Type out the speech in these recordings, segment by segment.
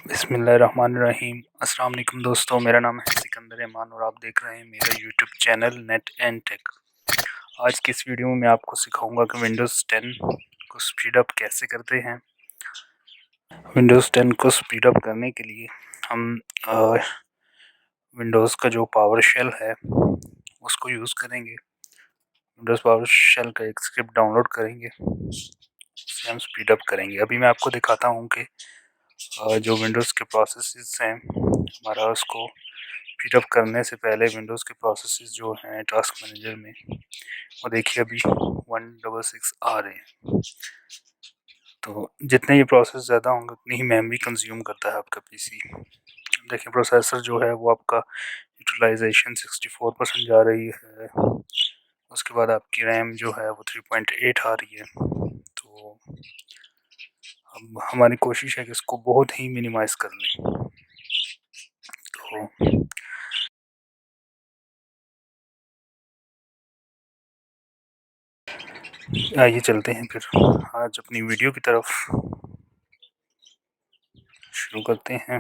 बिस्मिल्लाहिर्रहमानिर्रहीम। अस्सलाम वालेकुम दोस्तों, मेरा नाम है सिकंदर ईमान और आप देख रहे हैं मेरा YouTube channel net and tech. आज की इस वीडियो में मैं आपको सिखाऊंगा कि विंडोज़ 10 को स्पीड अप कैसे करते हैं। विंडोज़ 10 को स्पीड अप करने के लिए हम विंडोज़ का जो पावर शेल है उसको यूज़ करेंगे। विंडोज़ पावर शेल का एक स्क्रिप्ट डाउनलोड करेंगे, उससे हम स्पीड अप करेंगे। अभी मैं आपको दिखाता हूँ कि जो विंडोज़ के प्रोसेसेस हैं हमारा उसको स्पीड अप करने से पहले विंडोज़ के प्रोसेसेस जो हैं टास्क मैनेजर में, वो देखिए अभी 166 आ रहे हैं। तो जितने ये प्रोसेस ज़्यादा होंगे उतनी ही मेमोरी कंज्यूम करता है आपका पीसी। देखिए प्रोसेसर जो है वो आपका यूटिलाइजेशन 64% जा रही है। उसके बाद आपकी रैम जो है वो 3.8 आ रही है। तो अब हमारी कोशिश है कि इसको बहुत ही मिनिमाइज़ कर लें। तो आइए चलते हैं फिर आज अपनी वीडियो की तरफ, शुरू करते हैं।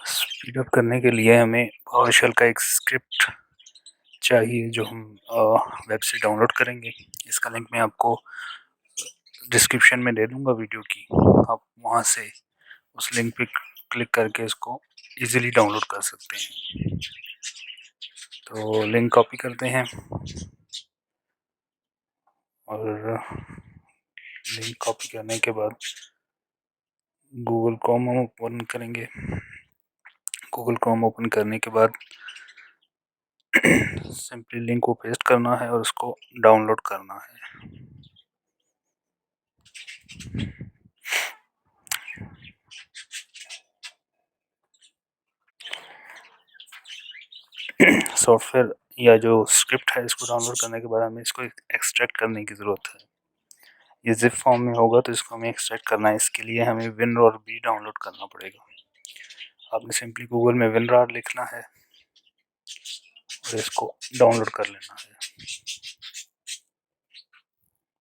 स्पीड अप करने के लिए हमें पावर शेल का एक स्क्रिप्ट चाहिए जो हम वेब से डाउनलोड करेंगे। इसका लिंक मैं आपको डिस्क्रिप्शन में दे दूंगा वीडियो की, आप वहां से उस लिंक पे क्लिक करके इसको इजीली डाउनलोड कर सकते हैं। तो लिंक कॉपी करते हैं और लिंक कॉपी करने के बाद गूगल क्रोम हम ओपन करेंगे। गूगल क्रोम ओपन करने के बाद सिंपली लिंक को पेस्ट करना है और उसको डाउनलोड करना है। सॉफ्टवेयर या जो स्क्रिप्ट है इसको डाउनलोड करने के बाद हमें इसको एक्सट्रैक्ट करने की ज़रूरत है। ये जिप फॉर्म में होगा तो इसको हमें एक्सट्रैक्ट करना है। इसके लिए हमें विनरार भी डाउनलोड करना पड़ेगा। आपने सिंपली गूगल में विनरार लिखना है और इसको डाउनलोड कर लेना है।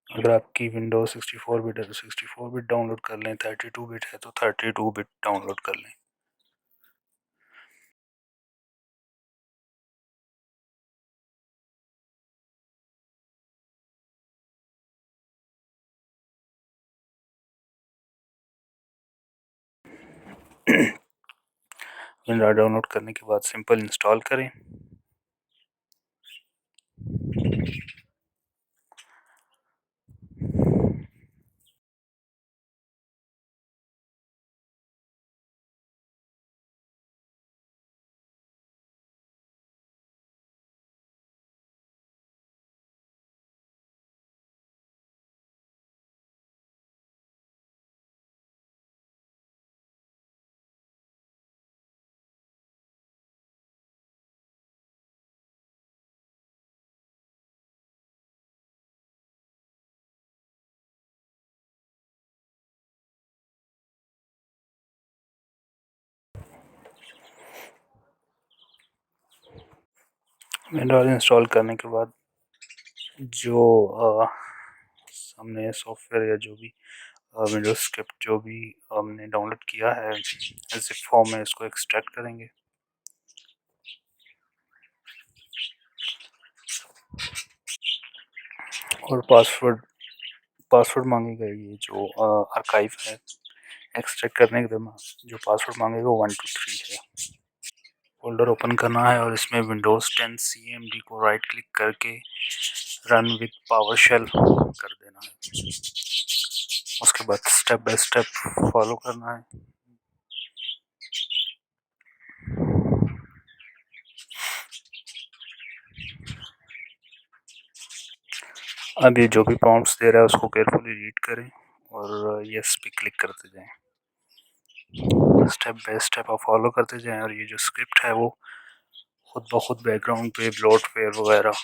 अगर आपकी विंडोज 64 बिट है तो 64 बिट डाउनलोड कर लें, 32 बिट है तो 32 बिट डाउनलोड कर लें। विनरार डाउनलोड करने के बाद सिंपल इंस्टॉल करें। विनरार इंस्टॉल करने के बाद जो हमने सॉफ्टवेयर या जो भी विंडोज स्क्रिप्ट जो भी हमने डाउनलोड किया है जिप फॉर्म में, इसको एक्सट्रैक्ट करेंगे। और पासवर्ड मांगेगा। ये जो आर्काइव है एक्सट्रैक्ट करने के बाद जो पासवर्ड मांगेगा 123 है। फोल्डर ओपन करना है और इसमें विंडोज़ 10 CMD को राइट क्लिक करके रन विद पावर शेल कर देना है। उसके बाद स्टेप बाय स्टेप फॉलो करना है। अब ये जो भी प्रॉम्प्ट्स दे रहा है उसको केयरफुली रीड करें और यस पे क्लिक करते जाएं। स्टेप बाय स्टेप आप फॉलो करते जाएं और ये जो स्क्रिप्ट है वो खुद ब खुद बैकग्राउंड पे ब्लोटवेयर वगैरह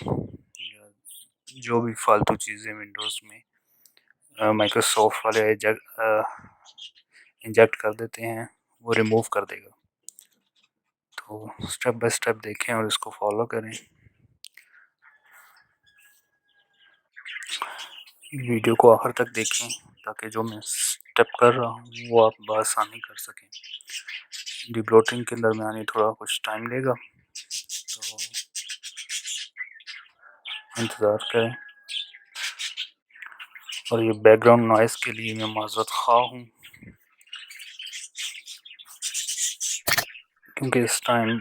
जो भी फालतू चीज़ें विंडोज़ में माइक्रोसॉफ्ट वाले इंजेक्ट कर देते हैं वो रिमूव कर देगा। तो स्टेप बाय स्टेप देखें और इसको फॉलो करें। वीडियो को आखिर तक देखें ताकि जो मैं टाइप कर रहा हूँ वो आप बआसानी कर सकें। डिब्लोटिंग के अंदर में आने थोड़ा कुछ टाइम लेगा, तो इंतज़ार करें। और ये बैकग्राउंड नॉइज़ के लिए मैं माज़रत ख़्वाह हूँ, क्योंकि इस टाइम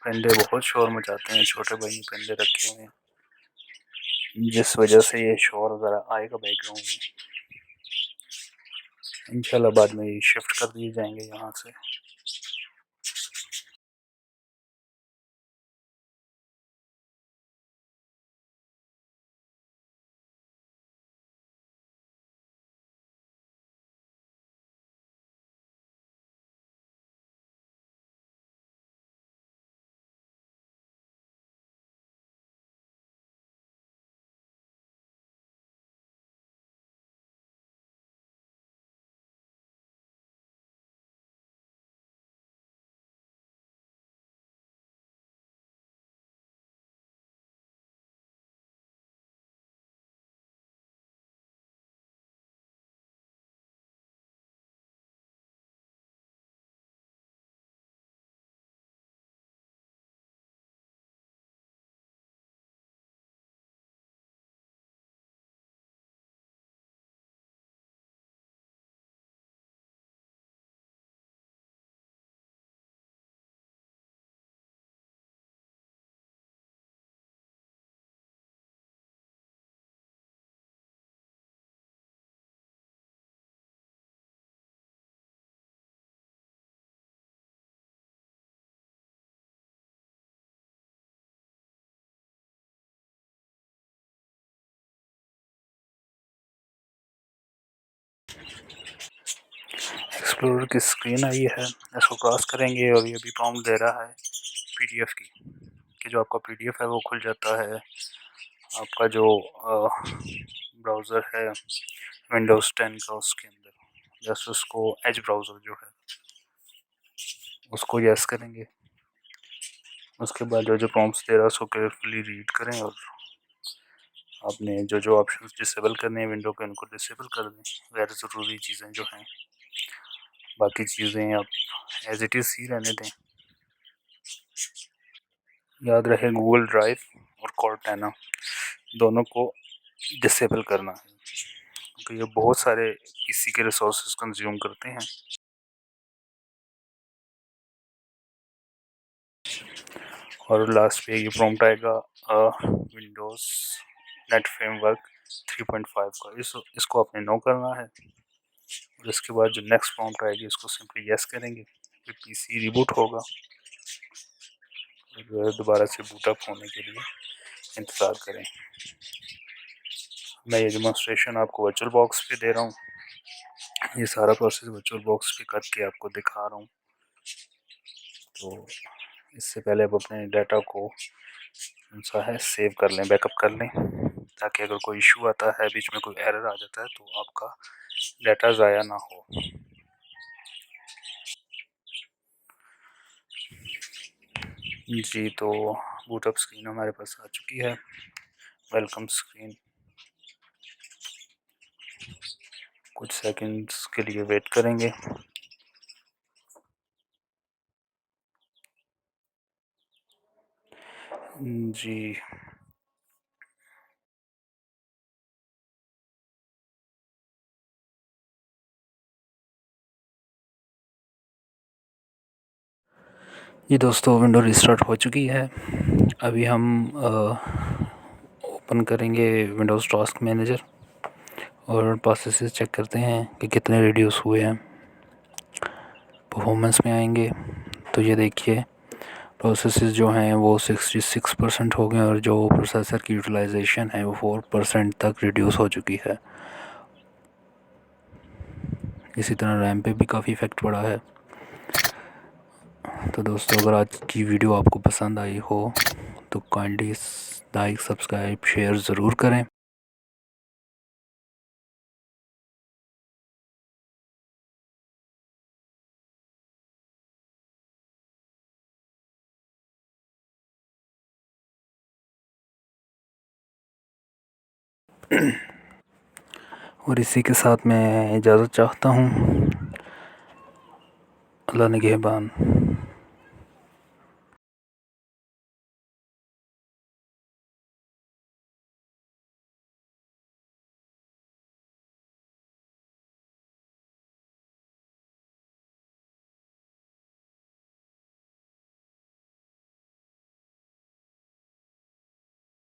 परिंदे बहुत शोर मचाते हैं। छोटे भाई ने परिंदे रखे हुए हैं, जिस वजह से ये शोर ज़रा आएगा बैकग्राउंड में। इंशाल्लाह बाद में ये शिफ्ट कर दिए जाएंगे यहाँ से। एक्सप्लोरर की स्क्रीन आई है, इसको क्रॉस करेंगे और ये भी प्रॉम्प्ट दे रहा है पीडीएफ की, कि जो आपका पीडीएफ है वो खुल जाता है। आपका जो ब्राउज़र है विंडोज़ 10 का, उसके अंदर जस्ट उसको एज ब्राउज़र जो है उसको यस करेंगे। उसके बाद जो जो प्रॉम्प्ट्स दे रहा है उसको केयरफुली रीड करें और आपने जो जो ऑप्शंस डिसेबल करने हैं विंडो के उनको डिसेबल कर दें, गैर ज़रूरी चीज़ें जो हैं। बाकी चीज़ें आप एज इट इज़ ही रहने दें। याद रहे गूगल ड्राइव और कॉर्टेना दोनों को डिसेबल करना है, क्योंकि ये बहुत सारे इसी के रिसोर्सेज कंज्यूम करते हैं। और लास्ट पे ये प्रॉम्प्ट आएगा विंडोज़ नेट फ्रेमवर्क 3.5 का, इसको आपने नो करना है। और इसके बाद जो नेक्स्ट प्रॉम्प्ट आएगी इसको सिंपली यस करेंगे, फिर पीसी रिबूट होगा और दोबारा से बूटअप होने के लिए इंतज़ार करें। मैं ये डेमोन्स्ट्रेशन आपको वर्चुअल बॉक्स पे दे रहा हूँ, ये सारा प्रोसेस वर्चुअल बॉक्स पे करके आपको दिखा रहा हूँ। तो इससे पहले आप अपने डाटा को सा है सेव कर लें, बैकअप कर लें, ताकि अगर कोई इशू आता है, बीच में कोई एरर आ जाता है, तो आपका डाटा ज़ाया ना हो। जी, तो बूटअप स्क्रीन हमारे पास आ चुकी है, वेलकम स्क्रीन। कुछ सेकंड्स के लिए वेट करेंगे। जी, ये दोस्तों विंडो रिस्टार्ट हो चुकी है। अभी हम ओपन करेंगे विंडोज़ टास्क मैनेजर और प्रोसेसेस चेक करते हैं कि कितने रिड्यूस हुए हैं। परफॉर्मेंस में आएंगे तो ये देखिए प्रोसेसेस जो हैं वो 66% हो गए और जो प्रोसेसर की यूटिलाइजेशन है वो 4% तक रिड्यूस हो चुकी है। इसी तरह रैम पे भी काफ़ी इफ़ेक्ट पड़ा है। तो दोस्तों अगर आज की वीडियो आपको पसंद आई हो तो काइंडली लाइक सब्सक्राइब शेयर ज़रूर करें। और इसी के साथ मैं इजाज़त चाहता हूँ। अल्लाह निगहबान।